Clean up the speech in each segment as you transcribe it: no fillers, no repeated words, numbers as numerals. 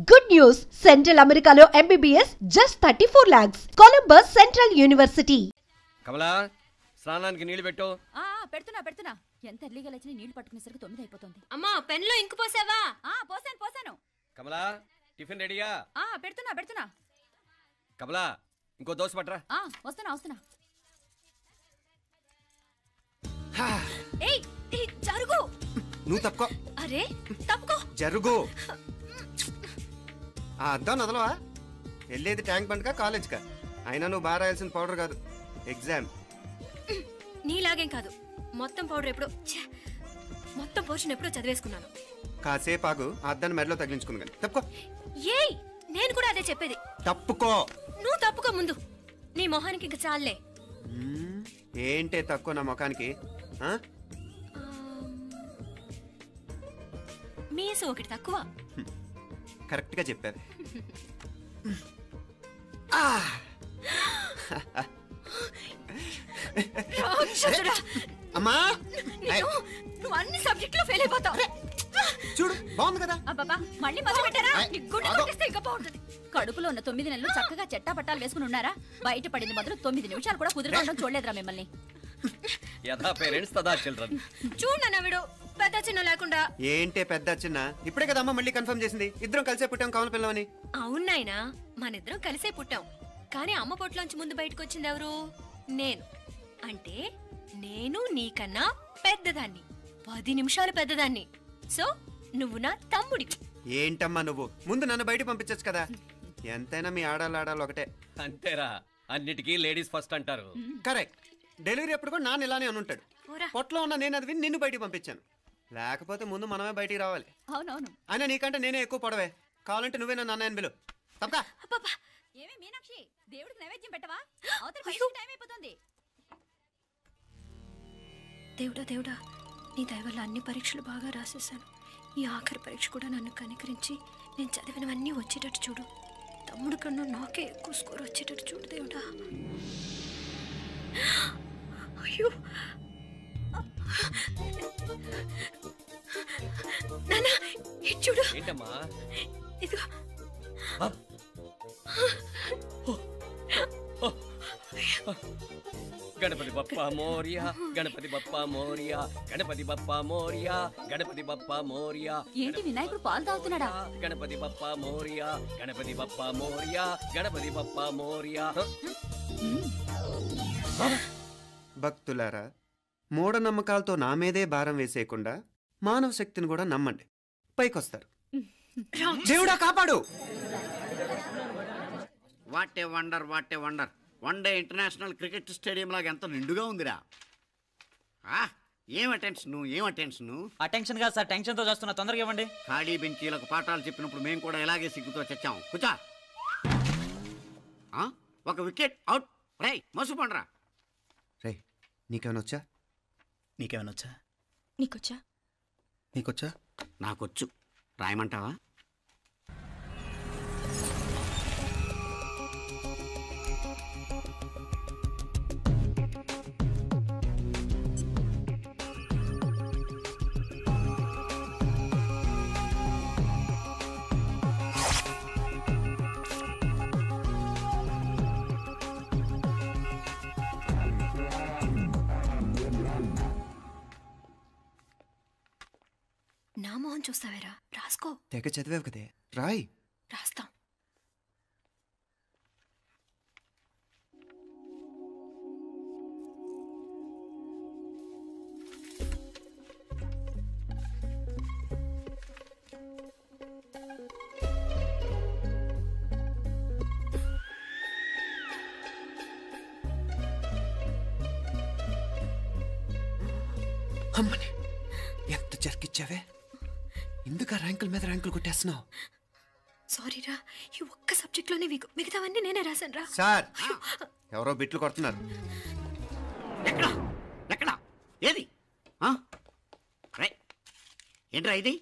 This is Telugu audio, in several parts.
Good news! Central Americano MBBS just 34 lakhs. Columbus Central University. కమలా స్నానానికి నీళ్లు పెట్టు. పెడుతున్నా. ఎంత ఎర్లీగా లేచిన నీళ్లు పట్టుకునేసరికి 9 అయిపోతుంది. అమ్మా పెన్లో ఇంకు పోసావా? పోసాను. కమలా టిఫిన్ రెడీయా? పెడుతున్నా. కమలా ఇంకో దోశ పట్రా. వస్తున్నా. ఏయ్ జరుగు. నువ్వు తప్పుకో. అరే తప్పుకో. జరుగు. అద్దం నదలవా? వెళ్ళేది ట్యాంక్ బండ్కా కాలేజ్కా? అయినా నువ్వు బాగా రాయాల్సిన పౌడర్ కాదు, ఎగ్జామ్. నీలాగేం కాదు, మొత్తం పౌడర్ ఎప్పుడో మొత్తం పోర్షన్ ఎప్పుడో చదివేసుకున్నాను. కాసేపు ఆగు, అద్దాన్ని మెడలో తగిలించుకుంది కానీ. తప్పుకో. ఏయ్ నేను కూడా అదే చెప్పేది. తప్పుకో. నువ్వు తప్పుకో ముందు. నీ మొహానికి ఇంకా చాలే. ఏంటే తక్కువ నా ముఖానికి? మీసు ఒకటి తక్కువ. కరెక్ట్ గా చెప్పారు. అమ్మా నువ్వు అన్ని సబ్జెక్ట్ లో ఫెయిల్ అయిపోతావు. చూడు బాగుంది కదా. అబ్బబ్బా మళ్ళీ మొదలు పెట్టారా? ఇంకా బాగుంటుంది. కడుపులో ఉన్న 9 నెలలు చక్కగా చెట్టా పట్టాలు వేసుకుని ఉన్నారా? బయట పడింది మొదలు 9 నిమిషాలు కూడా కుదురుకోవడం చూడలేదురా మిమ్మల్ని. యథా పేరెంట్స్ తదా చిల్డ్రన్. చూడు నవ్విడు పెద్ద చిన్న లేకుండా. ఏంటే పెద్ద చిన్న? ఇప్పుడే కదా అమ్మ మళ్ళీ కన్ఫర్మ్ చేసింది, ఇద్దరం కలిసే పుట్టాం కమల పిల్లవని. అవునాయినా, మనిద్దరం కలిసే పుట్టాం. కానీ అమ్మ పొట్లోంచి ముందు బయటకు వచ్చింది ఎవరు? నేను. అంటే నేను నీకన్నా పెద్దదాన్ని, 10 నిమిషాలు పెద్దదాన్ని. సో నువ్వు నా తమ్ముడి. ఏంటమ్మా నువ్వు? ముందు నన్ను బయట పంపించచ్చు కదా. ఎంతైనా మీ ఆడాలు ఒకటే. అంతేరా, అన్నిటికీ లేడీస్ ఫస్ట్ అంటారు. కరెక్ట్. డెలివరీ అప్పుడు కూడా నాన్న ఇలానే అనుంటాడు. పొట్లో ఉన్న నేను అది విని నిన్ను బయటికి పంపించాను. లేకపోతే ముందు మనమే బయటికి రావాలి. అవునవును. అయినా నీకంటే నేనే ఎక్కువ పొడవే. కావాలంటే నువ్వే నన్ను అన్నయ్యను పిలు. తప్పకా. ఏమే మీనాక్షి, దేవుడికి నైవేద్యం పెట్టవా? టైం అయిపోతుంది. దేవుడా, నీ దయ వల్ల అన్ని పరీక్షలు బాగా రాసేసాను. ఈ ఆఖరి పరీక్ష కూడా నన్ను కనికరించి నేను చదివినవన్నీ వచ్చేటట్టు చూడు. తమ్ముడు కన్నా నాకే ఎక్కువ స్కోర్ వచ్చేటట్టు చూడు దేవుడా. అయ్యో నాన్న, ఇది చూడు. ఏంటమ్మా? ఇదిగో. గణపతి బప్పా మోరియా, గణపతి బప్పా మోరియా, గణపతి బప్పా మోరియా, గణపతి బప్పా మోరియా. ఏంటి వినాయకుడు పాలు తాగుతున్నాడా? గణపతి బప్పా మోరియా, గణపతి బప్పా మోరియా, గణపతి బప్పా మోరియా. భక్తులారా, మూఢనమ్మకాలతో నా మీదే భారం వేసేయకుండా మానవ శక్తిని కూడా నమ్మండి, పైకొస్తారు. దేవుడా కాపాడు. What a wonder. One day international cricket stadium లాగా ఎంత నిండుగా ఉందిరా. ఏం అటెన్షన్? అటెన్షన్ కాదు సార్, టెన్షన్ తో చేస్తున్నా. తొందరగా ఇవ్వండి. ఖాళీ బెంచీలకు పాఠాలు చెప్పినప్పుడు మేము కూడా ఇలాగే సిగ్గుతో చచ్చాం. కూర్చో. ఒక వికెట్ అవుట్. రేయ్ మసు పండ్రా. రేయ్ నీకేమైనా వచ్చా? నీకేమైనా వచ్చా? నీకొచ్చా? నాకొచ్చు. రాయమంటావా? నా మోహన్ చూస్తావేరా? రాసుకో. తెగ చదివావు కదే, రాయ్. రాస్తాం. అమ్మని ఎంత జరికిచ్చావే. ఎందుకు ర్యాంకుల మీద ర్యాంకులు కొట్టేస్తున్నావు? సారీరా, ఈ ఒక్క సబ్జెక్ట్ లోనే మిగతావన్నీ నేనే రాశాను రా. సార్, ఎవరో బిట్లు కొడుతున్నారు. ఎక్కడ? ఏది? ఏంట్రా ఇది?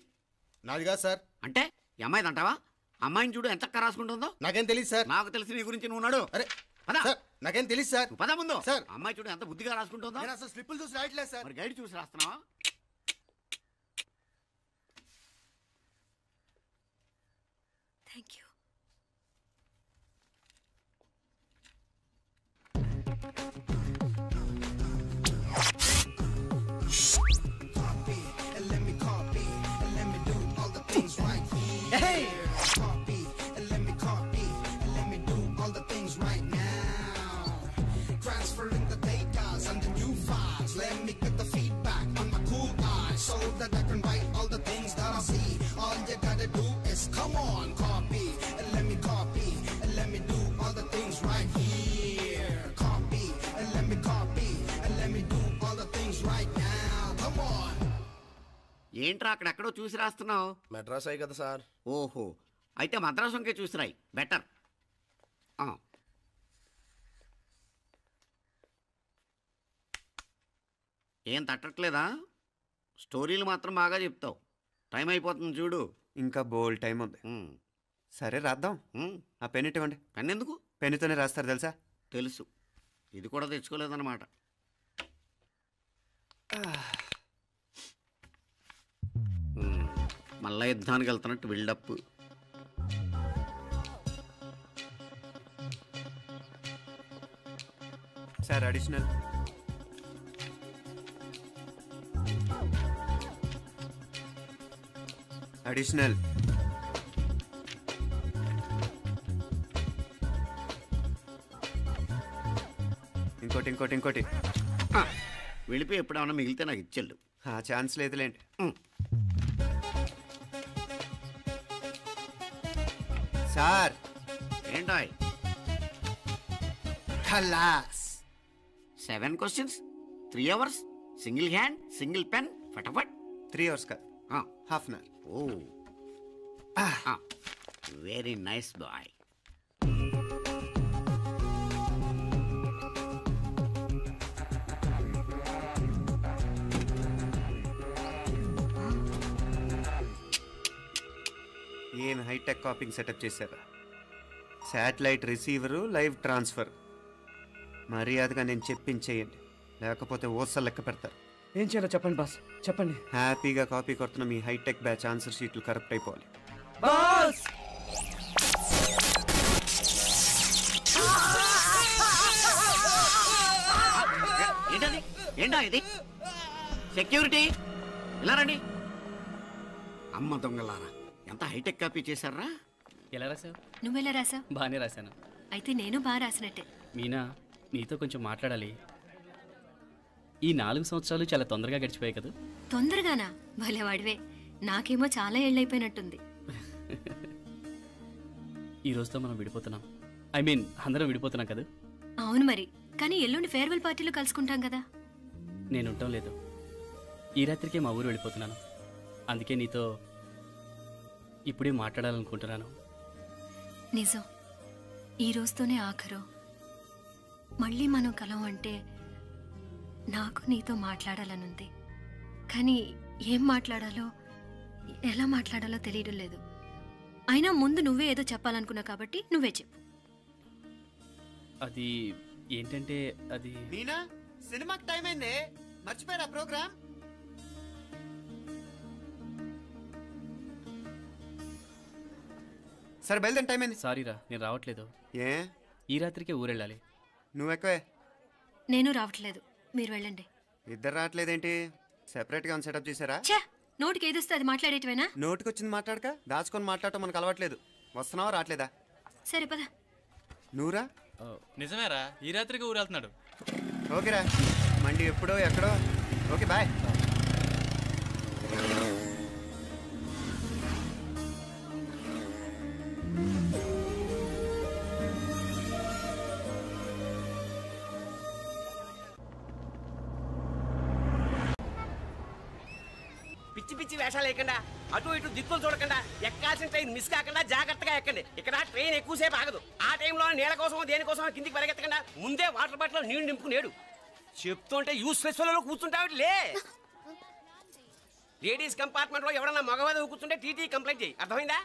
నాది కాదు సార్. అంటే ఈ అమ్మాయిది అంటావా? అమ్మాయిని చూడు ఎంత రాసుకుంటుందో. నాకేం తెలియదు సార్. నాకు తెలిసి నీ గురించి నువ్వు నాడు. అరే నాకేం తెలియదు సార్. పద ముందు. సార్, అమ్మాయి చూడు ఎంత బుద్ధిగా రాసుకుంటుందో. నేను అసలు స్లిప్పులు చూసి రాయట్లేదు సార్. మరి గైడ్ చూసి రాస్తున్నావా? Thank you. ఏంట్రా అక్కడెక్కడో చూసి రాస్తున్నావు? మెడ్రాస్ అయ్యి కదా సార్. ఓహో, అయితే మద్రాసు వంకే చూసి రాయి, బెటర్. ఏం తట్టట్లేదా? స్టోరీలు మాత్రం బాగా చెప్తావు. టైం అయిపోతుంది చూడు. ఇంకా బోల్ టైం ఉంది. సరే రాద్దాం. ఆ పెన్ ఇవ్వండి. పెన్ ఎందుకు? పెన్నుతోనే రాస్తారు తెలుసా? తెలుసు. ఇది కూడా తెచ్చుకోలేదన్నమాట. మళ్ళా యుద్ధానికి వెళ్తున్నట్టు బిల్డప్. Sir additional. అడిషనల్. ఇంకోటి ఇంకోటి ఇంకోటి. వెళ్ళిపోయి ఎప్పుడేమన్నా మిగిలితే నాకు ఇచ్చెళ్ళు. ఛాన్స్ లేదులేండి. సార్ ఏంటాయ్? ఖలాస్. 7 questions, 3 hours, single hand, single pen, ఫటాఫట్. 3 hours కాదు, హాఫ్ అన్ అవర్. ఓ, వెరీ నైస్ బాయ్. ఏం హైటెక్ కాపింగ్ సెటప్ చేశారా? Satellite receiver, live transfer. మర్యాదగా నేను చెప్పించేయండి, లేకపోతే ఓసలు లెక్క పెడతారు. ఏం చేయాలో చెప్పండి బాస్, చెప్పండి. హ్యాపీగా కాపీ కొడుతున్న మీ హైటెక్ బ్యాచ్ ఆన్సర్ షీట్లు కరెక్ట్ అయిపోవాలి. బాస్ ఏంటది? ఏంటా ఇది? సెక్యూరిటీ ఇలా రండి. అమ్మ దొంగలారా, ఎంత హైటెక్ కాపీ చేశారా? ఎలా రాసావు? నువ్వెలా రాసావు? బాగానే రాశాను. అయితే నేను బాగా రాసినట్టే. మీనా, నీతో కొంచెం మాట్లాడాలి. ఈ 4 సంవత్సరాలు చాలా తొందరగా గడిచిపోయాయి కదా? తొందరగానా? భలేవాడివే. నాకేమో చాలా ఏళ్ళైపోయినట్టుంది. ఈ రోజుతో మనం విడిపోతున్నాం. ఐ మీన్ అందరం విడిపోతున్నాం కదా? అవును మరి, కానీ ఎల్లుండి ఫేర్వెల్ పార్టీలో కలుసుకుంటాం కదా. నేను ఉండటం లేదు. ఈ రాత్రికే మా ఊరు వెళ్ళిపోతున్నాను. అందుకే నీతో ఇప్పుడే మాట్లాడాలనుకుంటున్నాను. నిజం, ఈ రోజుతోనే ఆఖరు. మళ్ళీ మనం కలం అంటే నాకు నీతో మాట్లాడాలనుంది. కానీ ఏం మాట్లాడాలో, ఎలా మాట్లాడాలో తెలియడం లేదు. అయినా ముందు నువ్వే ఏదో చెప్పాలనుకున్నా కాబట్టి నువ్వే చెప్పు. అది ఏంటంటే, అది మీనా, సినిమాకి టైం అయింది, మర్చిపోయారా ప్రోగ్రామ్? సరే బయలుదేరి, టైం అయింది. సారీరా, నేను రావట్లేదు. ఏ? ఈ రాత్రికే ఊరెళ్ళాలి. నువ్వెక్కువే. నేను రావట్లేదు, మీరు వెళ్ళండి. ఇద్దరు రావట్లేదేంటి? సెపరేట్గా సెటప్ చేశారా? ఛే, నోటికి ఏదొస్తే అది మాట్లాడేటివేనా? నోటికి వచ్చింది మాట్లాడక, దాచుకొని మాట్లాడటం మనకు అలవాట్లేదు. వస్తున్నావా, రావట్లేదా? సరే పద. నువ్వురా. నిజమేరా, ఈ రాత్రికి ఊరు వెళ్తున్నాడు. ఓకేరా, మండి ఎప్పుడో ఎక్కడో. Okay bye. పిచ్చి పిచ్చి వేషాలు లేకుండా, అటు ఇటు దిక్కులు చూడకుండా, ఎక్కాల్సిన ట్రైన్ మిస్ కాకుండా జాగ్రత్తగా ఎక్కండి. ఇక్కడ ట్రైన్ ఎక్కువసేపు ఆగదు. ఆ టైంలో నీళ్ళ కోసం దేనికోసం కిందికి పరిగెత్తకుండా ముందే వాటర్ బాటిల్ నీళ్లు నింపుకునేడు. చెప్తుంటే యూస్లెస్ లో కూర్చుంటావు. లే, లేడీస్ కంపార్ట్మెంట్ లో ఎవడన్నా మగవాది కూర్చుంటే టీటీ కంప్లైంట్ చేయి. అర్థమైందా?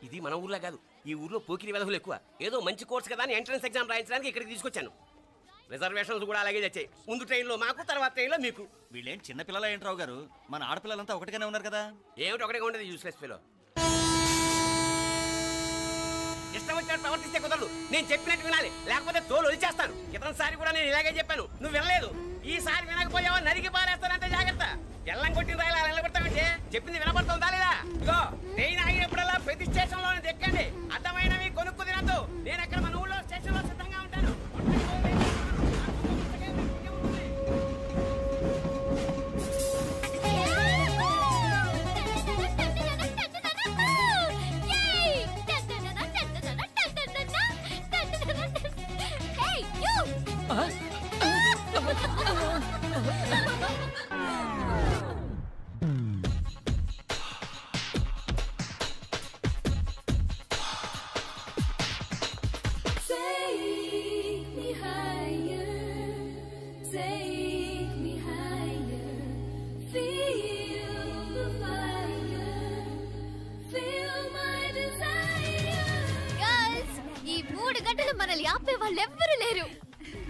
ఇది మన ఊర్లో కాదు, ఈ ఊర్లో పోకిరి వెధవులు ఎక్కువ. ఏదో మంచి కోర్స్ కదా అని ఎంట్రన్స్ ఎగ్జామ్ రాయించడానికి ఇక్కడికి తీసుకొచ్చాను. రిజర్వేషన్స్ కూడా అలాగే తెచ్చాయి. ముందు ట్రైన్లో మాకు, తర్వాత ట్రైన్లో మీకు. వీళ్ళేం చిన్నపిల్లల ఏంట్రావు గారు, మన ఆడపిల్లలంతా ఒకటిగానే ఉన్నారు కదా. ఏమిటి ఒకటిగా ఉండేది యూస్లెస్ ఫెలో. ఇష్టం వచ్చినట్టు ప్రవర్తిస్తే కుదరదు. నేను చెప్పినట్టు వినాలి, లేకపోతే తోలు వచ్చేస్తాను. ఇతనిసారి కూడా నేను ఇలాగే చెప్పాను, నువ్వు వినలేదు. ఈసారి వినకపోయావో నరికి పారేస్తానంటే జాగ్రత్త. ఎల్లం కొట్టిన రాయలా నిలబడతామంటే చెప్పింది వినపడుతుందా లేదా? ఇగో ట్రైన్ ఆగినప్పుడల్లా ప్రతి స్టేషన్ లోనే దెక్కండి. అర్థమైనవి కొనుక్కు తినద్దు. నేను అక్కడ మన ఊళ్ళో స్టేషన్ లో సిద్ధంగా ఉంటాను. మనల్ని ఆపే వాళ్ళు ఎవ్వరు లేరు.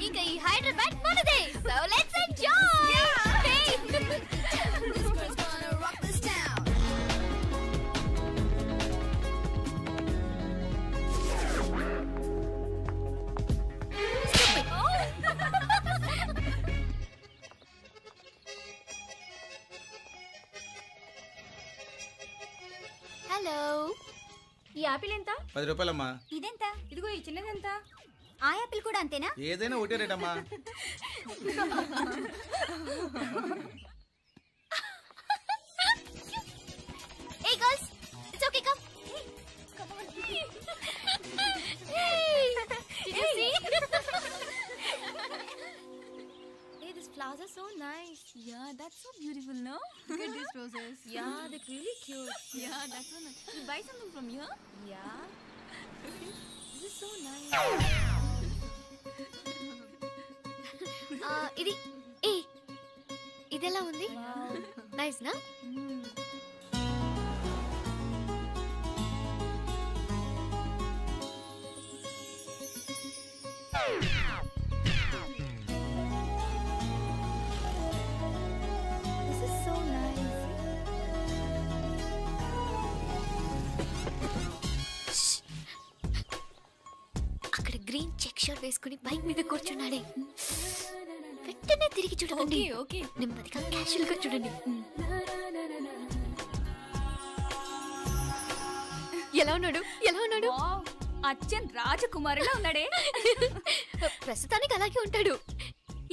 ఇంకా ఈ హైదరాబాద్ మనదే. So let's enjoy. హలో, ఈ యాపిల్ ఎంత? 10 రూపాయలమ్మా. ఇదెంత? ఇదిగో ఈ చిన్నదెంత? ఆ యాపిల్ కూడా అంతేనా? ఏదైనా ఒకటే రేట్ అమ్మా. Hey girls, it's okay, come. Come on. Hey, did you see? Hey, these flowers are so nice. Yeah, that's so beautiful, no? Look at these roses. Yeah, they're really cute. Yeah, that's so nice. You buy something from here? Yeah. This is so nice. ఇది ఏ ఇదెలా ఉంది? నైస్ నా? This is so nice. అక్కడ గ్రీన్ చెక్ షర్ట్ వేసుకుని బైక్ మీద కూర్చున్నాడే. వెంటనే తిరిగి చూడండి. ఓకే నెమ్మదిగా క్యాషువల్ గా చూడండి. ఎలా ఉన్నాడు? ఎలా ఉన్నాడు? అచ్చన్ రాజకుమారిలా ఉన్నాడే. ప్రస్తుతానికి అలాగే ఉంటాడు.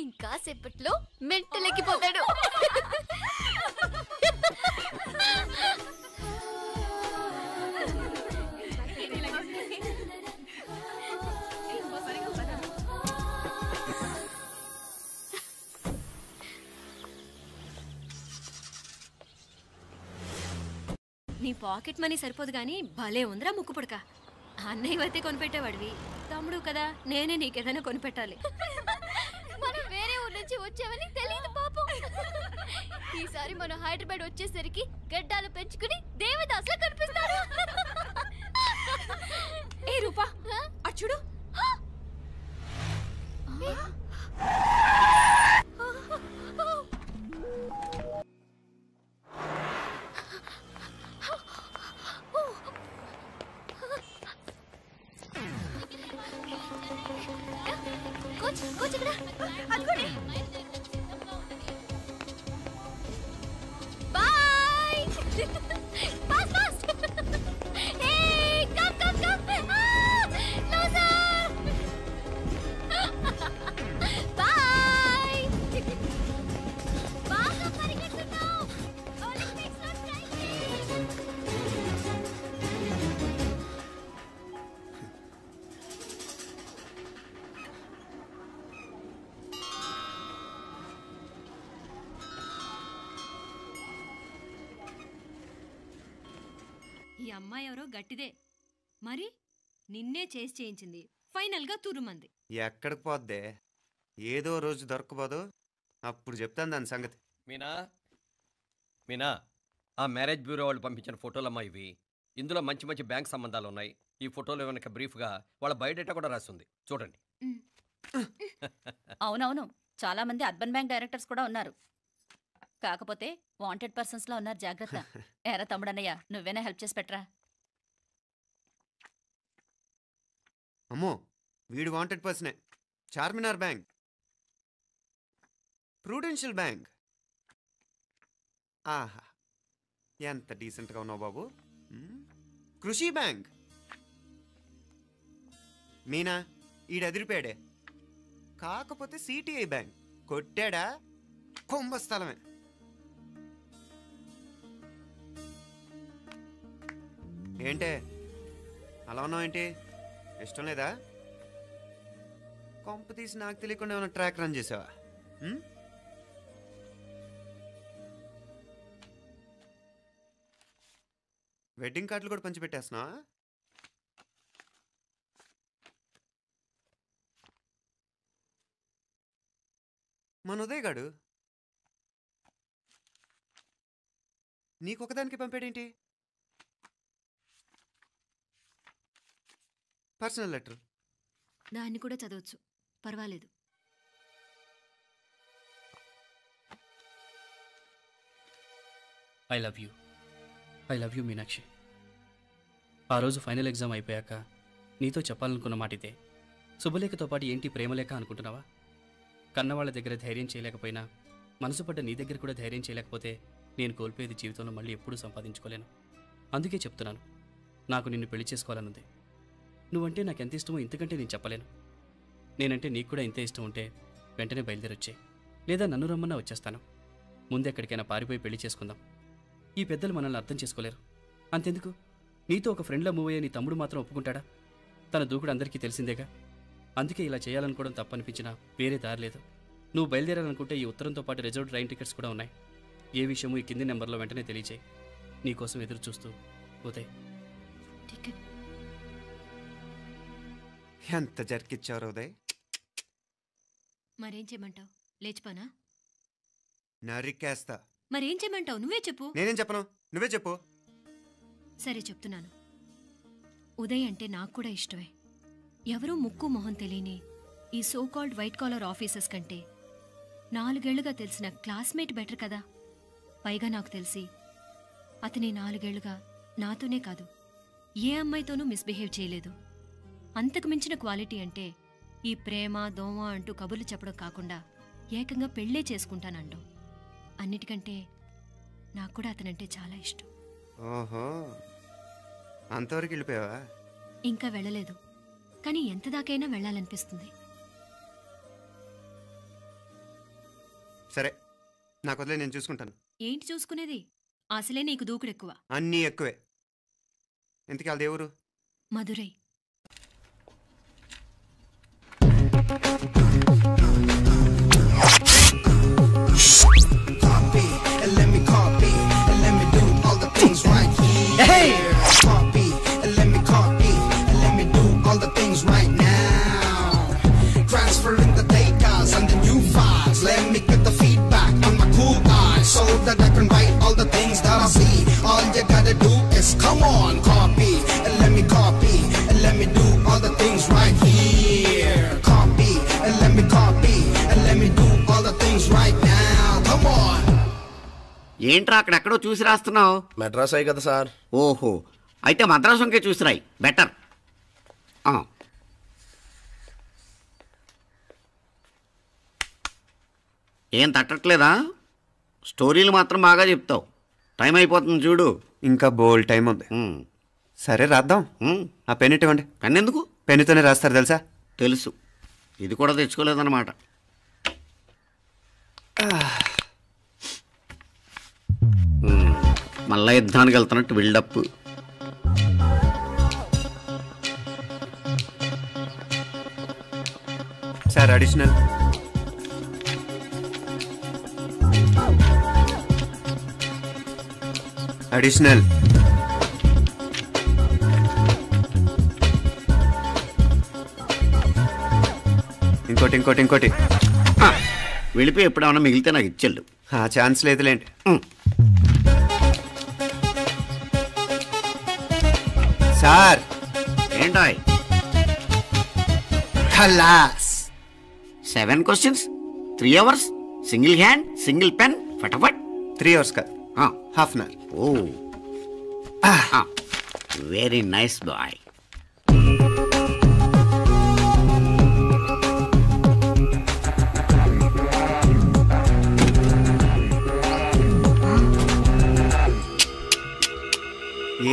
ఇంకా సేపట్లో మెంటలెక్కిపోతాడు. నీ పాకెట్ మనీ సరిపోదు గానీ భలే ఉందిరా ముక్కు పుడక. అన్నయ్య అయితే కొనిపెట్టేవాడివి, తమ్ముడు కదా నేనే నీకేదైనా కొనిపెట్టాలి. మనం వేరే ఊరు నుంచి వచ్చామని తెలియదు పాపం. ఈసారి మనం హైదరాబాద్ వచ్చేసరికి గడ్డాలు పెంచుకుని దేవదాసులా కనిపిస్తారు. ఏ రూపా అచ్చుడు. కోచ్ ఇక్కడ అనుకోండి. Boy. Fast fast. Hey come come come. Loser. Boy. బాగా పరిగెడుతున్నావు. ఒలింపిక్స్ లో ట్రై చేయి. ఈ అమ్మాయి ఎవరో గట్టిదే, మరి నిన్నే చేసి చేయించింది. ఫైనల్ గా తురుమంది. ఎక్కడికి పోద్దే? ఏదో రోజు దొరకపోదు, అప్పుడు చెప్తాను దాని సంగతి. మీనా మీనా ఆ మ్యారేజ్ బ్యూరో వాళ్ళు పంపించిన ఫోటోలమ్మా ఇవి. ఇందులో మంచి మంచి బ్యాంక్ సంబంధాలు ఉన్నాయి. ఈ ఫోటోలు వెనక బ్రీఫ్గా వాళ్ళ బయోడేటా కూడా రాస్తుంది, చూడండి. అవునవును, చాలా మంది అర్బన్ బ్యాంక్ డైరెక్టర్స్ కూడా ఉన్నారు. కాకపోతే వాంటెడ్ పర్సన్స్ లో ఉన్నారు, జాగ్రత్త. ఎరా తమ్ముడన్నయ్య, నువ్వేనా హెల్ప్ చేసి పెట్టరా? అమ్మో, వీడు వాంటెడ్ పర్సనే. Charminar bank, prudential bank. ఆహా, ఎంత డీసెంట్గా ఉన్నావు బాబు. కృషి బ్యాంక్. మీనా, ఈడు ఎదిరిపోయాడే. కాకపోతే సిటిఐ బ్యాంక్ కొట్టాడా కుంభస్థలమే. ఏంటే అలా ఉన్నావు? ఏంటి ఇష్టం లేదా? కొంప తీసి నాకు తెలియకుండా ఏమైనా ట్రాక్ రన్ చేసావా? వెడ్డింగ్ కార్డులు కూడా పంచిపెట్టేస్తున్నావా? మన ఉదయ్ గాడు నీకొకదానికి పంపాడేంటి? Personal letter. దాన్ని కూడా చదవచ్చు, పర్వాలేదు. I love you Meenakshi. ఆ రోజు ఫైనల్ ఎగ్జామ్ అయిపోయాక నీతో చెప్పాలనుకున్న మాట ఇదే. శుభలేఖతో పాటు ఏంటి ప్రేమలేఖ అనుకుంటున్నావా? కన్నవాళ్ళ దగ్గర ధైర్యం చేయలేకపోయినా మనసు పడ్డ నీ దగ్గర కూడా ధైర్యం చేయలేకపోతే నేను కోల్పోయేది జీవితంలో మళ్ళీ ఎప్పుడూ సంపాదించుకోలేను. అందుకే చెప్తున్నాను, నాకు నిన్ను పెళ్లి చేసుకోవాలనుంది. నువ్వంటే నాకు ఎంత ఇష్టమో ఇంతకంటే నేను చెప్పలేను. నేనంటే నీకు కూడా ఇంతే ఇష్టం ఉంటే వెంటనే బయలుదేరొచ్చే, లేదా నన్ను రమ్మన్నా వచ్చేస్తాను. ముందు ఎక్కడికైనా పారిపోయి పెళ్లి చేసుకుందాం. ఈ పెద్దలు మనల్ని అర్థం చేసుకోలేరు. అంతెందుకు, నీతో ఒక ఫ్రెండ్లా మూవ్ అయ్యే నీ తమ్ముడు మాత్రం ఒప్పుకుంటాడా? తన దూకుడు అందరికీ తెలిసిందేగా. అందుకే ఇలా చేయాలనుకోవడం తప్పనిపించినా వేరే దారి లేదు. నువ్వు బయలుదేరాలనుకుంటే ఈ ఉత్తరంతో పాటు రిజర్వ్ ట్రైన్ టికెట్స్ కూడా ఉన్నాయి. ఏ విషయమూ ఈ కింది నెంబర్లో వెంటనే తెలియచేయి. నీకోసం ఎదురు చూస్తూ ఉదయ్. ఎంత జరికిచ్చారు ఉదయ్. మరేం చేయమంటావు? లేచిపోనా? నరికేస్తా. మరేం చేయమంటావు? నువ్వే చెప్పు. నేనేం చెప్పను, నువ్వే చెప్పు. సరే చెప్తున్నాను. ఉదయ్ అంటే నాకు కూడా ఇష్టమే. ఎవరూ ముక్కు మొహం తెలియని ఈ so called white collar officers కంటే 4 ఏళ్లుగా తెలిసిన క్లాస్మేట్ బెటర్ కదా. పైగా నాకు తెలిసి అతని 4 ఏళ్లుగా నాతోనే కాదు ఏ అమ్మాయితోనూ మిస్బిహేవ్ చేయలేదు. అంతకు మించిన క్వాలిటీ అంటే ఈ ప్రేమ దోమ అంటూ కబుర్లు చెప్పడం కాకుండా ఏకంగా పెళ్ళే చేసుకుంటానంటూ. అన్నిటికంటే నాకు కూడా అతనంటే చాలా ఇష్టం. ఓహో, అంతవరకు వెళ్ళిపోయావా? ఇంకా వెళ్ళలేదు, కానీ ఎంత దాకైనా వెళ్ళాలనిపిస్తుంది. సరే, నాకు వదిలే, నేను చూసుకుంటాను. ఏంటి చూసుకునేది? అసలే నీకు దూకుడు ఎక్కువ. అన్నీ ఎక్కువే. ఇంతకీ వాళ్ళ దేవురు? Madurai. That I can write all the things that I see. All you gotta do is come on, copy, and let me copy, and let me do all the things right here. Copy, and let me copy, and let me do all the things right now. Come on. ఏంట్రా అక్కడెక్కడో చూసి రాస్తున్నావు? మెడ్రాస్ అయ్యి కదా సార్. ఓహో, అయితే మద్రాసు ఇంకే చూసి రాయి, బెటర్. ఏం తట్టట్లేదా? స్టోరీలు మాత్రం బాగా చెప్తావు. టైం అయిపోతుంది చూడు. ఇంకా బోల్ టైం ఉంది. సరే రాద్దాం. ఆ పెన్ ఇవ్వండి. పెన్ ఎందుకు? పెన్నుతోనే రాస్తారు తెలుసా? తెలుసు. ఇది కూడా తెచ్చుకోలేదన్నమాట. మళ్ళా యుద్ధానికి వెళ్తున్నట్టు బిల్డప్. Sir additional. అడిషనల్. ఇంకోటి ఇంకోటి ఇంకోటి. వెళ్ళిపోయి ఎప్పుడేమన్నా మిగిలితే నాకు ఇచ్చెళ్ళు. ఆ ఛాన్స్ లేదులేండి. సార్ ఏంటాయ్? ఖలాస్. 7 questions, 3 hours, single hand, single pen, ఫటాఫట్. 3 hours కాదు, హాఫ్ అన్ అవర్. ఓ, వెరీ నైస్ బాయ్.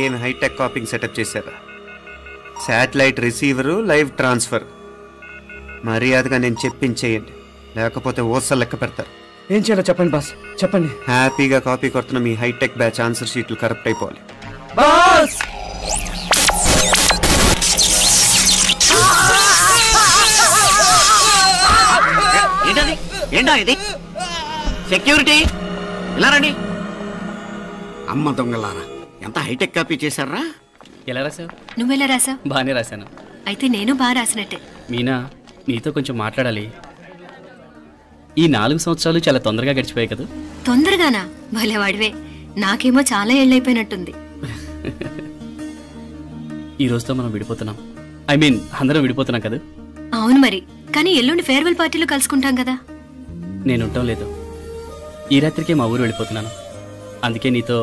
ఏం హైటెక్ కాపింగ్ సెటప్ చేశారా? Satellite receiver, live transfer. మర్యాదగా నేను చెప్పించేయండి, లేకపోతే ఓసలు లెక్క పెడతారు. ఏం చేయాలో చెప్పండి బాస్, చెప్పండి. హ్యాపీగా కాపీ కొడుతున్న మీ హైటెక్ బ్యాచ్ ఆన్సర్ షీట్లు కరెక్ట్ అయిపోవాలి. బాస్ ఏంటది? ఏంటా ఇది? సెక్యూరిటీ ఇలా రండి. అమ్మ దొంగలారా, ఎంత హైటెక్ కాపీ చేశారా? ఎలా రాసావు? నువ్వెలా రాసావు? బాగానే రాశాను. అయితే నేను బాగా రాసినట్టే. మీనా, నీతో కొంచెం మాట్లాడాలి. ఈ 4 సంవత్సరాలు చాలా తొందరగా గడిచిపోయాయి కదా? తొందరగానా? భలేవాడివే. నాకేమో చాలా ఏళ్ళైపోయినట్టుంది. ఈ రోజుతో మనం విడిపోతున్నాం. ఐ మీన్ అందరం విడిపోతున్నాం కదా? అవును మరి. కానీ ఎల్లుండి ఫేర్వెల్ పార్టీలో కలుసుకుంటాం కదా? నేను ఉండటం లేదు. ఈ రాత్రికే మా ఊరు వెళ్ళిపోతున్నాను. అందుకే నీతో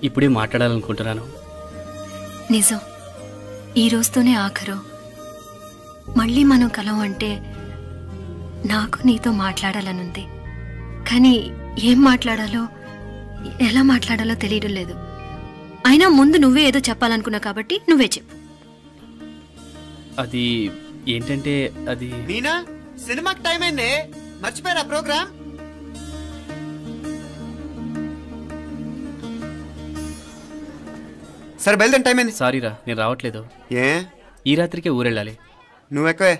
ఇప్పుడే మాట్లాడాలనుకుంటున్నాను. నిజం, ఈ రోజుతోనే ఆఖరు. మళ్ళీ మనం కలం అంటే నాకు నీతో మాట్లాడాలనుంది. కానీ ఏం మాట్లాడాలో, ఎలా మాట్లాడాలో తెలియడం లేదు. అయినా ముందు నువ్వే ఏదో చెప్పాలనుకున్నావు కాబట్టి నువ్వే చెప్పు. అది ఏంటంటే అది మీనా, సినిమాకి టైం అయింది, మర్చిపోయారా ప్రోగ్రామ్? సరే బయలుదేరి, టైం అయింది. సారీరా, నేను రావట్లేదు. ఏ? ఈ రాత్రికే ఊరెళ్ళాలి. నువ్వు ఎక్కువే.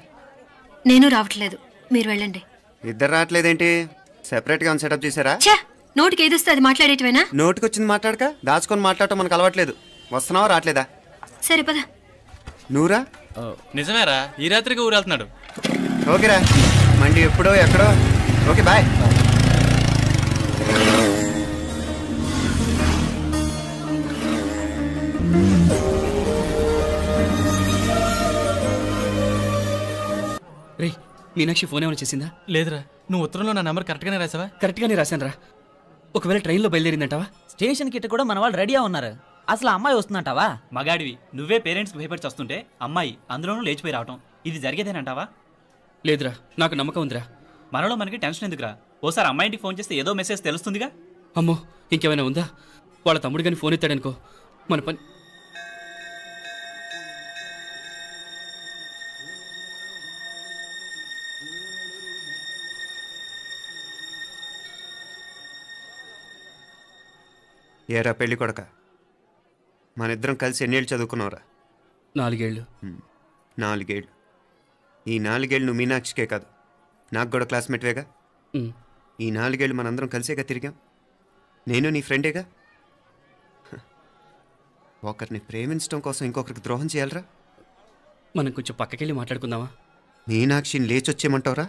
నేను రావట్లేదు, మీరు వెళ్ళండి. ఇద్దరు రావట్లేదేంటి? సెపరేట్ గా సెటప్ చేశారా? నోటికి ఏదొస్తే అది మాట్లాడేటివేనా? నోటికి వచ్చింది మాట్లాడక దాచుకొని మాట్లాడటం మనకు అలవాట్లేదు. వస్తున్నావా రావట్లేదా? సరే పద. నువ్వురా? నిజమేరా, ఈ రాత్రికి ఊరు వెళ్తున్నాడు. ఓకేరా, మండి ఎప్పుడో ఎక్కడో. Okay boy. రే, మీనాక్షి ఫోన్ ఏమైనా చేసిందా? లేదురా. నువ్వు ఉత్తరంలో నా నెంబర్ కరెక్ట్గానే రాసావా? కరెక్ట్గానే రాశాను రా. ఒకవేళ ట్రైన్లో బయలుదేరిందంటావా? స్టేషన్ కిட்ட కూడా మన వాళ్ళు రెడీగా ఉన్నారు. అసలు అమ్మాయి వస్తుందంటావా? మగాడివి నువ్వే పేరెంట్స్కి భయపడి వస్తుంటే అమ్మాయి అందులోనూ లేచిపోయి రావటం ఇది జరిగేదేనంటావా? లేదురా, నాకు నమ్మకం ఉందిరా. మనలో మనకి టెన్షన్ ఎందుకురా? ఓసారి అమ్మాయి ఇంటికి ఫోన్ చేస్తే ఏదో మెసేజ్ తెలుస్తుందిగా. అమ్మో, ఇంకేమైనా ఉందా? వాళ్ళ తమ్ముడు కానీ ఫోన్ ఎత్తాడనుకో, మన పని. ఏరా పెళ్ళి కొడక, మన ఇద్దరం కలిసి ఎన్నేళ్ళు చదువుకున్నావురా? 4 ఏళ్ళు. 4 ఏళ్ళు. ఈ 4 ఏళ్ళు నువ్వు మీనాక్షికే కాదు, నాకు కూడా క్లాస్మేట్వేగా. ఈ 4 ఏళ్ళు మనందరం కలిసేగా తిరిగాం. నేను నీ ఫ్రెండేగా. ఒకరిని ప్రేమించడం కోసం ఇంకొకరికి ద్రోహం చేయాలరా? మనం కొంచెం పక్కకెళ్ళి మాట్లాడుకుందామా? మీనాక్షిని లేచొచ్చేయమంటావురా?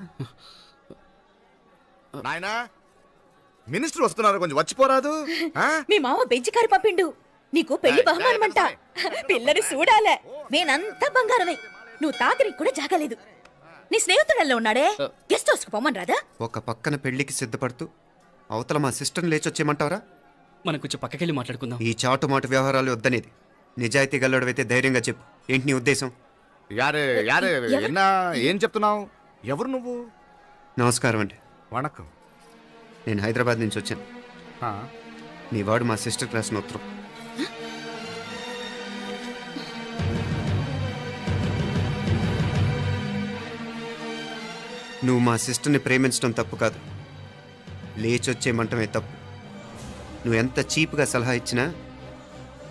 నాయనా, మినిస్టర్ వస్తున్నారు, కొంచెం వచ్చిపోరాదు. మీ మామ బెంచి కారు పంపిండు, నీకు పెళ్లి బహుమానమంట. పిల్లని చూడాలే, నేనంతా బంగారమే. నువ్వు తాకరికి కూడా జాగలేదు. నీ స్నేహితుడల్లో ఉన్నాడే, గెస్ట్ హౌస్ కు పొమ్మని రాదా? ఒక పక్కన పెళ్లికి సిద్ధపడుతూ అవతల మా సిస్టర్ని లేచొచ్చేయమంటావరా? మనం కొంచెం పక్కకెళ్ళి మాట్లాడుకుందాం. ఈ చాటుమాటు వ్యవహారాలు వద్దనేది. నిజాయితీ గల్లడవైతే ధైర్యంగా చెప్పు, ఏంటి నీ ఉద్దేశం? యారే యారే, ఎన్నా ఏం చెప్తున్నావు? ఎవరు నువ్వు? నమస్కారం అండి. వణకం. నేను హైదరాబాద్ నుంచి వచ్చాను. మీ వాడు మా సిస్టర్ రాసిన ఉత్తరం. నువ్వు మా సిస్టర్ని ప్రేమించడం తప్పు కాదు, లేచొచ్చేయమంటమే తప్పు. నువ్వు ఎంత చీప్గా సలహా ఇచ్చినా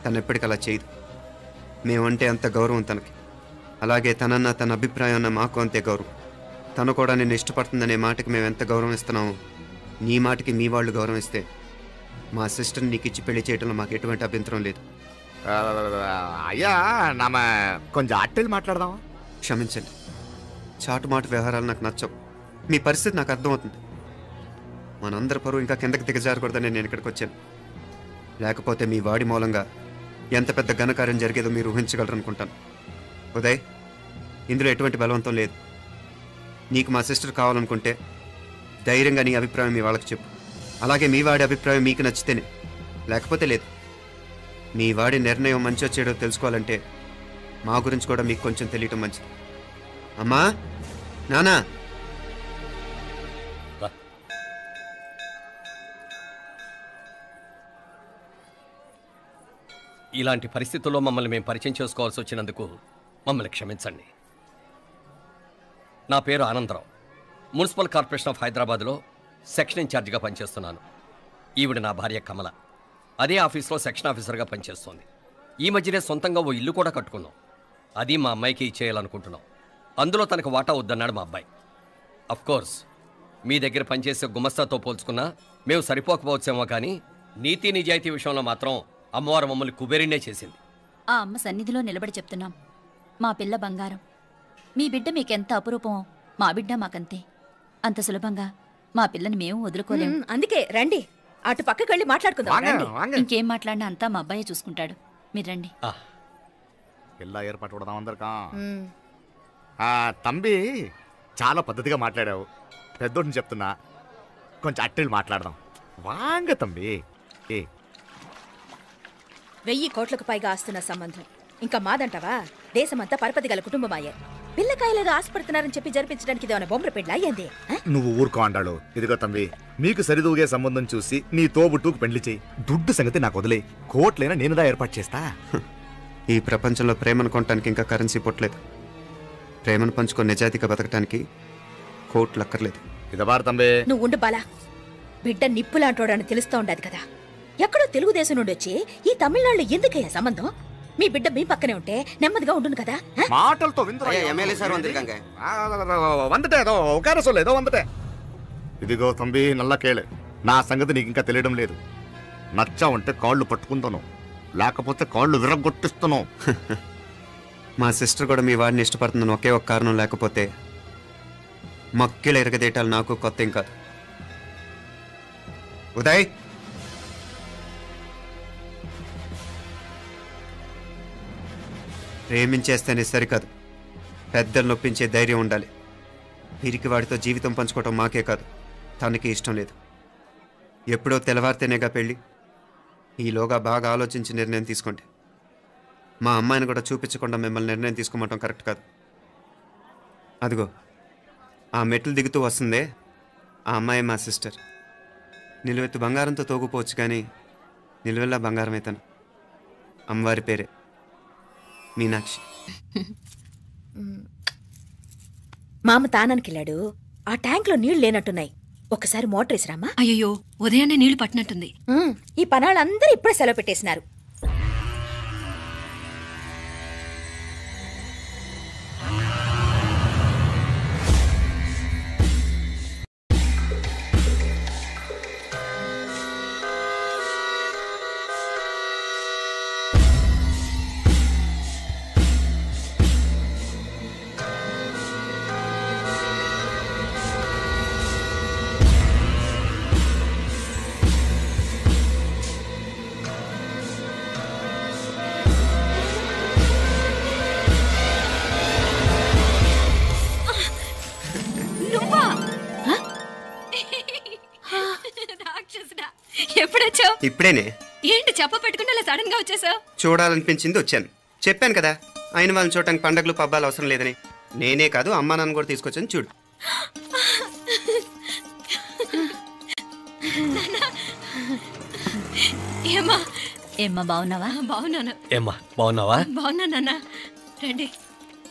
తను ఎప్పటికీ అలా చేయదు. మేమంటే అంత గౌరవం తనకి, అలాగే తనన్న తన అభిప్రాయం అన్న మాకు అంతే గౌరవం. తను కూడా నిన్ను ఇష్టపడుతుందనే మాటకి మేము ఎంత గౌరవం ఇస్తున్నామో నీ మాటకి మీ వాళ్ళు గౌరవం ఇస్తే మా సిస్టర్ని నీకు ఇచ్చి పెళ్లి చేయడంలో మాకు ఎటువంటి అభ్యంతరం లేదు. అయ్యా, నామ కొంచెం అట్టెళ్ళి మాట్లాడదామా? క్షమించండి, చాటుమాటు వ్యవహారాలు నాకు నచ్చవు. మీ పరిస్థితి నాకు అర్థమవుతుంది. మనందరి పరువు ఇంకా కిందకి దిగజారకూడదని నేను ఇక్కడికి వచ్చాను. లేకపోతే మీ వాడి మూలంగా ఎంత పెద్ద ఘనకార్యం జరిగేదో మీరు ఊహించగలరు అనుకుంటాను. ఉదయ్, ఇందులో ఎటువంటి బలవంతం లేదు. నీకు మా సిస్టర్ కావాలనుకుంటే ధైర్యంగా నీ అభిప్రాయం మీ వాళ్ళకి చెప్పు. అలాగే మీ వాడి అభిప్రాయం మీకు నచ్చితేనే, లేకపోతే లేదు. మీ వాడి నిర్ణయం మంచి వచ్చేడో తెలుసుకోవాలంటే మా గురించి కూడా మీకు కొంచెం తెలియటం మంచిది. అమ్మా, నానా, ఇలాంటి పరిస్థితుల్లో మమ్మల్ని మేము పరిచయం చేసుకోవాల్సి వచ్చినందుకు మమ్మల్ని క్షమించండి. నా పేరు ఆనందరావు. మున్సిపల్ కార్పొరేషన్ ఆఫ్ హైదరాబాద్లో సెక్షన్ ఇన్ఛార్జిగా పనిచేస్తున్నాను. ఈవిడ నా భార్య కమల. అదే ఆఫీస్లో సెక్షన్ ఆఫీసర్గా పనిచేస్తోంది. ఈ మధ్యనే సొంతంగా ఓ ఇల్లు కూడా కట్టుకున్నాం. అది మా అమ్మాయికి ఇచ్చేయాలనుకుంటున్నాం. అందులో తనకు వాటా వద్దన్నాడు మా అబ్బాయి. అఫ్కోర్స్ మీ దగ్గర పనిచేసే గుమస్తాతో పోల్చుకున్నా మేము సరిపోకపోవచ్చేమో, కానీ నీతి నిజాయితీ విషయంలో మాత్రం అమ్మవారు మమ్మల్ని కుబేరినే చేసింది. ఆ అమ్మ సన్నిధిలో నిలబడి చెప్తున్నాం, మా పిల్ల బంగారం. మీ బిడ్డ మీకెంత అపురూపమో మా బిడ్డ మాకంతే. అంత సులభంగా మా పిల్లని మేము వదులుకోలేము. అందుకే రండి, అటు పక్కకి వెళ్ళి మాట్లాడుకుందాం. రండి. ఇంకేం మాట్లాడినా అంతా మా అబ్బాయే చూసుకుంటాడు. మీరు రండి. ಎಲ್ಲ ಏರ್ಪಾటు ಕೊಡదాం అందరికా. తంబి చాలా పద్ధతిగా మాట్లాడావు. పెద్దోడిని చెప్తున్నా, కొంచెం అట్టెళ్ళు మాట్లాడదాం. వాంగ తంబి. 1000 కోట్లకు పైగా ఆస్తున్న సంబంధం ఇంకా మాదంటావా? దేశమంతా పరపతి గల కుటుంబమాయే. పిల్లకాయలేదో ఆశపడుతున్నారని చెప్పి జరిపించడానికి ఇదేమైనా బొమ్మర పెళ్ళి అయ్యింది? నువ్వు ఊరుకో అండాడు. ఇదిగో తంబి, మీకు సరిదూగే సంబంధం చూసి నీ తోబుట్టుకు పెళ్లి చేయి. దుడ్డు సంగతి నాకు వదిలే. కోట్లైనా నేనుదా ఏర్పాటు చేస్తా. ఈ ప్రపంచంలో ప్రేమను కొనటానికి ఇంకా కరెన్సీ పుట్టలేదు. ప్రేమను పంచుకొని నిజాయితీగా బతకటానికి కోట్లు అక్కర్లేదు. ఇదబారు తంబే. నువ్వు ఉండు బాలా. బిడ్డ నిప్పులాంటోడని తెలుస్తూ ఉండదు కదా. ఎక్కడో తెలుగుదేశం నుండి వచ్చి ఈ తమిళనాడులో ఎందుకయ్యా సంబంధం? మీ బిడ్డ మీ పక్కనే ఉంటే నెమ్మదిగా ఉండును కదా. మాటలతో ఇదిగో తంబి, నల్ల కేళే. నా సంగతి నీకు ఇంకా తెలియడం లేదు. నచ్చా ఉంటే కాళ్ళు పట్టుకుంటాను, లేకపోతే కాళ్ళు విరగొట్టిస్తాను. మా సిస్టర్ కూడా మీ వాడిని ఇష్టపడుతుందని ఒకే ఒక కారణం లేకపోతే మక్కిల ఎరగదేటాలు నాకు కొత్త ఏం కాదు. ఉదయ్, ప్రేమించేస్తేనే సరికాదు, పెద్దలు నొప్పించే ధైర్యం ఉండాలి. వీరికి వాడితో జీవితం పంచుకోవటం మాకే కాదు, తనకి ఇష్టం లేదు. ఎప్పుడో తెల్లవారితేనేగా పెళ్ళి. ఈలోగా బాగా ఆలోచించి నిర్ణయం తీసుకోండి. మా అమ్మాయిని కూడా చూపించకుండా మిమ్మల్ని నిర్ణయం తీసుకోమంటాం కరెక్ట్ కాదు. అదిగో ఆ మెట్లు దిగుతూ వస్తుందే, ఆ అమ్మాయి మా సిస్టర్. నిలువెత్తు బంగారంతో తోగుపోవచ్చు, కానీ నిలువెల్లా బంగారం అవుతాను. అమ్మవారి పేరే మీనాక్షి. మామ తానానికి వెళ్ళాడు. ఆ ట్యాంక్ లో నీళ్లు లేనట్టున్నాయి. ఒకసారి మోటార్ వేసిరామా. అయ్యో, ఉదయాన్నే నీళ్లు పట్టినట్టుంది. ఈ పనాళ్ళందరూ ఇప్పుడే సెలవు పెట్టేసినారు. ఎప్పుడొచ్చావు? ఇప్పుడేనే. ఏంటి చెప్ప పెట్టుకుంటే అలా సడన్ గా వచ్చేసావు? చూడాలనిపించింది వచ్చాను. చెప్పాను కదా, ఆయన వాళ్ళని చూడటానికి పండగలు పబ్బాలు అవసరం లేదని. నేనే కాదు, అమ్మా నాన్న కూడా తీసుకొచ్చాను. చూడు. ఏమ్మా ఏమ్మా బాగున్నావా? బాగున్నాను. ఏమ్మా బాగున్నావా? బాగున్నా నాన్న. రండి.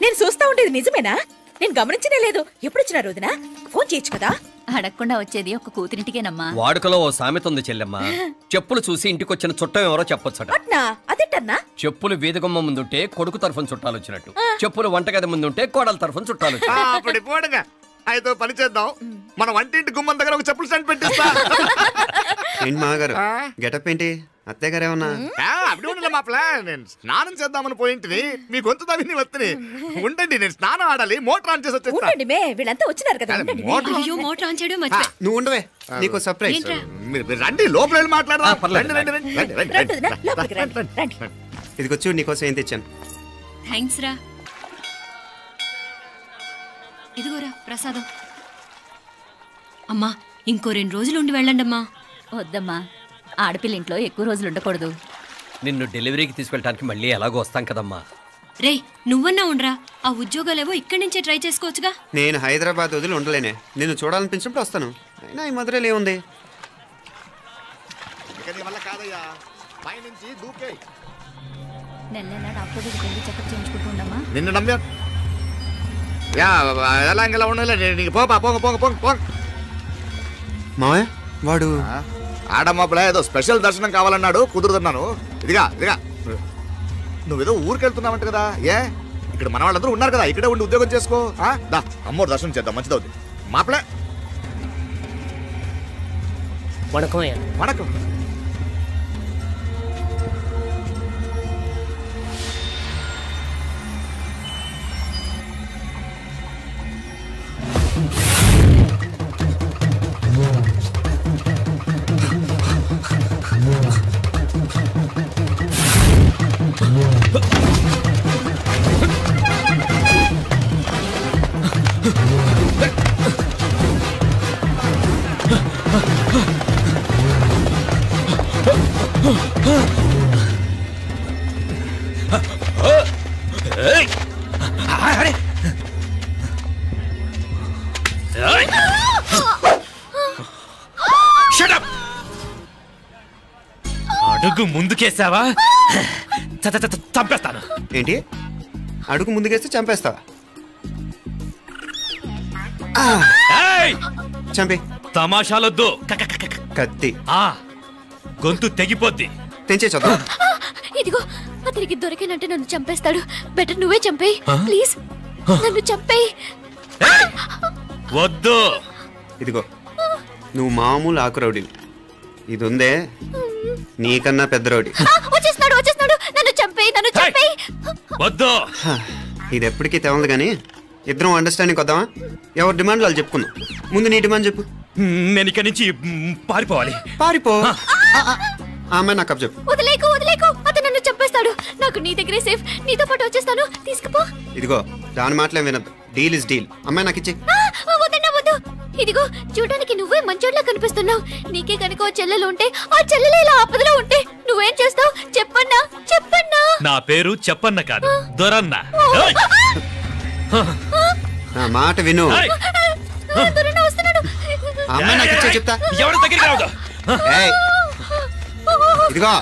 నేను చూస్తా ఉండేది నిజమేనా? నేను గమనించనే లేదు. ఎప్పుడొచ్చినా రోజున ఫోన్ చేయొచ్చు కదా. అడగకుండా వచ్చేది ఒక కూతురింటికేనమ్మా. వాడుకలో ఓ సామెత ఉంది చెల్లెమ్మ. చెప్పులు చూసి ఇంటికొచ్చిన చుట్టం ఎవరో చెప్పొచ్చట. అదేటన్నా? చెప్పులు వీధగుమ్మ ముందుంటే కొడుకు తరఫున చుట్టాలు వచ్చినట్టు, చెప్పులు వంటగది ముందుంటే కోడల తరఫున చుట్టాలు వచ్చినట్టు. అయితే పని చేద్దాం, మన వంటింటి గుమ్మం దగ్గర ఒక చెప్పులు స్టాండ్ పెట్టిస్తా. ఏంటి మాగారు గెటప్ ఏంటి? అత్తయ్య గారు ఏమన్నా? అప్పుడు ఉండలే మా ప్లాన్. నేను స్నానం చేద్దామని పోయింటిని, మీ గొంతు తవ్వి వస్తుంది. ఉండండి, నేను స్నానం ఆడాలి. మోటార్ ఆన్ చేసి వచ్చేస్తా. వీళ్ళంతా వచ్చినారు కదా. అయ్యో, మోటార్ ఆన్ చేయడం మర్చిపోయా. నువ్వు ఉండవే, నీకు సర్ప్రైజ్. రండి, లోపల వెళ్ళి మాట్లాడదాం. ఇదిగో చూడు, నీకోసం ఏం తెచ్చాను. థ్యాంక్స్ రా. ఇదిగోరా ప్రసాదం. అమ్మా, ఇంకో 2 రోజులు ఉండి వెళ్ళండి అమ్మా. వద్దమ్మా, ఆడపిల్ల ఇంట్లో ఎక్కువ రోజులు ఉండకూడదు. నిన్ను డెలివరీకి తీసుకెళ్ళడానికి మళ్ళీ ఎలాగో వస్తాం కదమ్మా. రే, నువ్వన్నా ఉండరా. ఆ ఉద్యోగాలేవో ఇక్కడి నుంచే ట్రై చేసుకోవచ్చుగా. నేను హైదరాబాద్ వదిలి ఉండలేనే. నిన్ను చూడాలనిపించినప్పుడు వస్తాను. అయినా ఈ మధురలో ఏముంది? నెల నెల డాక్టర్ దగ్గరికి వెళ్ళి చెకప్ చేయించుకుంటూ ఉండమ్మా. నిన్ను నమ్మా యా ఎలా ఇంకెలా ఉండలే నీకు పోపా పోంగ పోంగ పోంగ పోంగ. మావయ్య వాడు ఆడమ్మప్పుడే ఏదో స్పెషల్ దర్శనం కావాలన్నాడు, కుదురుతున్నాను. ఇదిగా ఇదిగా నువ్వేదో ఊరికెళ్తున్నావంట కదా, ఏ ఇక్కడ మన వాళ్ళందరూ ఉన్నారు కదా, ఇక్కడే ఉండి ఉద్యోగం చేసుకో. దా అమ్మోడు దర్శనం చేద్దాం, మంచిదవుద్ది. మాపలే వణకం వణకం. అడుగు ముందుకేసావా చంపేస్తాను. ఏంటి అడుగు ముందుకేస్తే చంపేస్తావా? చంపి. తమాషాలొద్దు. కత్తి గొంతు తెగిపోద్ది. తెంచే చదువు. ఇదిగో అతనికి దొరికినంటే నన్ను చంపేస్తాడు. బెటర్ నువ్వే చంపేయి ప్లీజ్, నన్ను చంపేయి. వద్దు. ఇదిగో నువ్వు మామూలు ఆకు రౌడీ, ఇది ఉందే నీకన్నా పెద్ద రౌడీ. వచ్చేస్తున్నాడు వచ్చేస్తున్నాడు, నన్ను చంపేయి నన్ను చంపేయి. వద్దు. ఇది ఎప్పటికీ తెవలదు కానీ ఇద్దరం అండర్స్టాండింగ్ వద్దామా? ఎవరి డిమాండ్ వాళ్ళు చెప్పుకుందాం. ముందు నీ డిమాండ్ చెప్పు. నేను ఇక్కడి నుంచి పారిపోవాలి. పారిపో. ఆమె నాకు చెప్పు. వదిలేకు వదిలేకు, అతను నన్ను చంపేస్తాడు. నాకు నీ దగ్గరే సేఫ్, నీతో పాటు వచ్చేస్తాను, తీసుకుపో. ఇదిగో దాని మాటలే వినద్దు. Deal is deal. అమ్మాయి నాకు ఇచ్చే. వద్దన్నా వద్దు. ఇదిగో చూడడానికి నువ్వే మంచోట్లా కనిపిస్తున్నావు. నీకే కనుక ఓ చెల్లెలు ఉంటే, ఆ చెల్లెలు ఇలా ఆపదలో ఉంటే నువ్వేం చేస్తావు చెప్పన్నా చెప్పన్నా. నా పేరు చెప్పన్న కాదు, దొరన్న. నా మాట విను. అమ్మాయి నాకు ఇచ్చే చెప్తా. ఎవరి దగ్గరికి రావద్దు. ఇదిగో